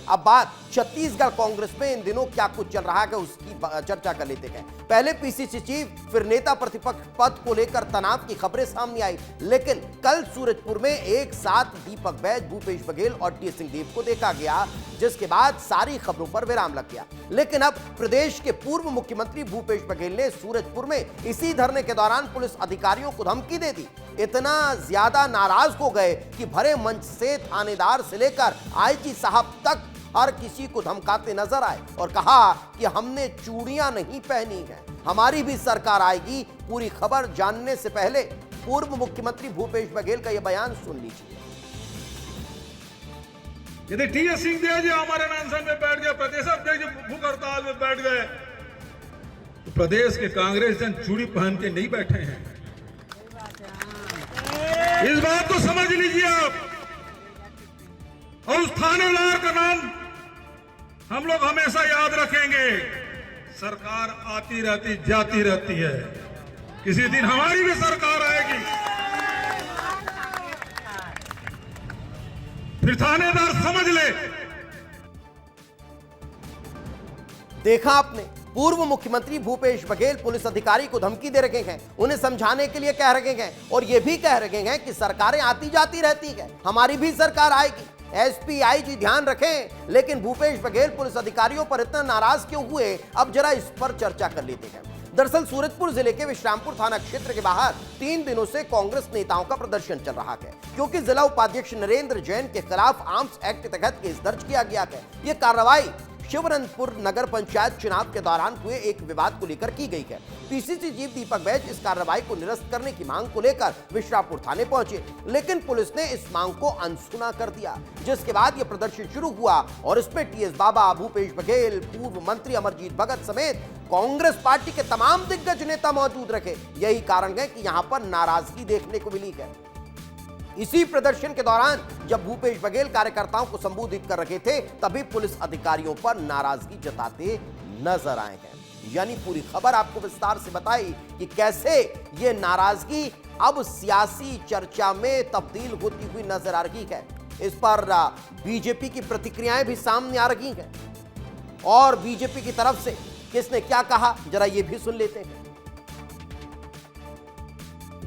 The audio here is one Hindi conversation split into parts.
अब बात छत्तीसगढ़ कांग्रेस में इन दिनों क्या कुछ चल रहा है उसकी चर्चा कर लेते हैं। पहले पीसीसी चीफ, फिर नेता प्रतिपक्ष पद को लेकर तनाव की खबरें सामने आई, लेकिन कल सूरजपुर में एक साथ दीपक बैज, भूपेश बघेल और टी.एस. सिंहदेव को देखा गया, जिसके बाद सारी खबरों पर विराम लग गया। लेकिन अब प्रदेश के पूर्व मुख्यमंत्री भूपेश बघेल ने सूरजपुर में इसी धरने के दौरान पुलिस अधिकारियों को धमकी दे दी। इतना ज्यादा नाराज हो गए कि भरे मंच से थानेदार से लेकर आईजी साहब तक हर किसी को धमकाते नजर आए और कहा कि हमने चूड़ियां नहीं पहनी हैं, हमारी भी सरकार आएगी। पूरी खबर जानने से पहले पूर्व मुख्यमंत्री भूपेश बघेल का यह बयान सुन लीजिए। यदि टी.एस. सिंहदेव जी हमारे अनशन में बैठ गए, प्रदेश अध्यक्ष भूख हड़ताल में बैठ गए, तो प्रदेश के कांग्रेस जन चूड़ी पहन के नहीं बैठे हैं। इस बात को समझ लीजिए आप। और उस थानेदार का नाम हम लोग हमेशा याद रखेंगे। सरकार आती रहती जाती रहती है, किसी दिन हमारी भी सरकार आएगी, फिर थानेदार समझ ले। देखा आपने, पूर्व मुख्यमंत्री भूपेश बघेल पुलिस अधिकारी को धमकी दे रहे हैं, उन्हें समझाने के लिए कह रहे हैं और यह भी कह रहे हैं कि सरकारें आती जाती रहती है, हमारी भी सरकार आएगी। एसपी, आईजी ध्यान रखें। लेकिन भूपेश बघेल पुलिस अधिकारियों पर इतना नाराज क्यों हुए, अब जरा इस पर चर्चा कर लेते हैं। दरअसल सूरजपुर जिले के विश्रामपुर थाना क्षेत्र के बाहर 3 दिनों से कांग्रेस नेताओं का प्रदर्शन चल रहा है, क्योंकि जिला उपाध्यक्ष नरेंद्र जैन के खिलाफ आर्म्स एक्ट के तहत केस दर्ज किया गया है। यह कार्रवाई शिवरंजपुर नगर पंचायत चुनाव के दौरान हुए एक विवाद को लेकर की गई है। पीसीसी चीफ दीपक बैज इस कार्रवाई को निरस्त करने की मांग को लेकर विश्रामपुर थाने पहुंचे, लेकिन पुलिस ने इस मांग को अनसुना कर दिया, जिसके बाद यह प्रदर्शन शुरू हुआ और इसमें टी.एस. बाबा, भूपेश बघेल, पूर्व मंत्री अमरजीत भगत समेत कांग्रेस पार्टी के तमाम दिग्गज नेता मौजूद रखे। यही कारण है कि यहां पर नाराजगी देखने को मिली है। इसी प्रदर्शन के दौरान जब भूपेश बघेल कार्यकर्ताओं को संबोधित कर रहे थे, तभी पुलिस अधिकारियों पर नाराजगी जताते नजर आए हैं। यानी पूरी खबर आपको विस्तार से बताई कि कैसे ये नाराजगी अब सियासी चर्चा में तब्दील होती हुई नजर आ रही है। इस पर बीजेपी की प्रतिक्रियाएं भी सामने आ रही हैं और बीजेपी की तरफ से किसने क्या कहा, जरा ये भी सुन लेते हैं।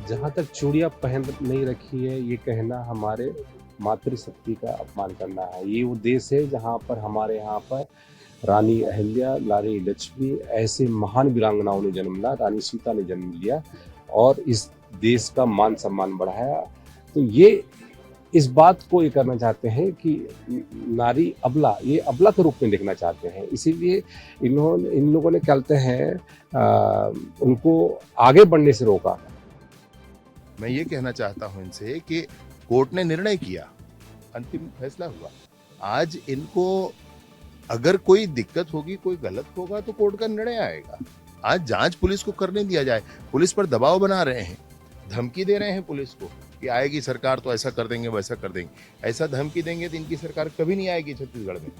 जहाँ तक चूड़ियाँ पहन नहीं रखी है, ये कहना हमारे मातृशक्ति का अपमान करना है। ये वो देश है जहाँ पर हमारे यहाँ पर रानी अहिल्या, रानी लक्ष्मी, ऐसे महान वीरांगनाओं ने जन्म लिया, रानी सीता ने जन्म लिया और इस देश का मान सम्मान बढ़ाया। तो ये इस बात को ये करना चाहते हैं कि नारी अबला, ये अबला के रूप में देखना चाहते हैं। इसीलिए इन लोगों ने क्या कहते हैं, उनको आगे बढ़ने से रोका। मैं ये कहना चाहता हूं इनसे कि कोर्ट ने निर्णय किया, अंतिम फैसला हुआ। आज इनको अगर कोई दिक्कत होगी, कोई गलत होगा तो कोर्ट का निर्णय आएगा। आज जांच पुलिस को करने दिया जाए। पुलिस पर दबाव बना रहे हैं, धमकी दे रहे हैं पुलिस को कि आएगी सरकार तो ऐसा कर देंगे, वैसा कर देंगे। ऐसा धमकी देंगे तो इनकी सरकार कभी नहीं आएगी छत्तीसगढ़ में।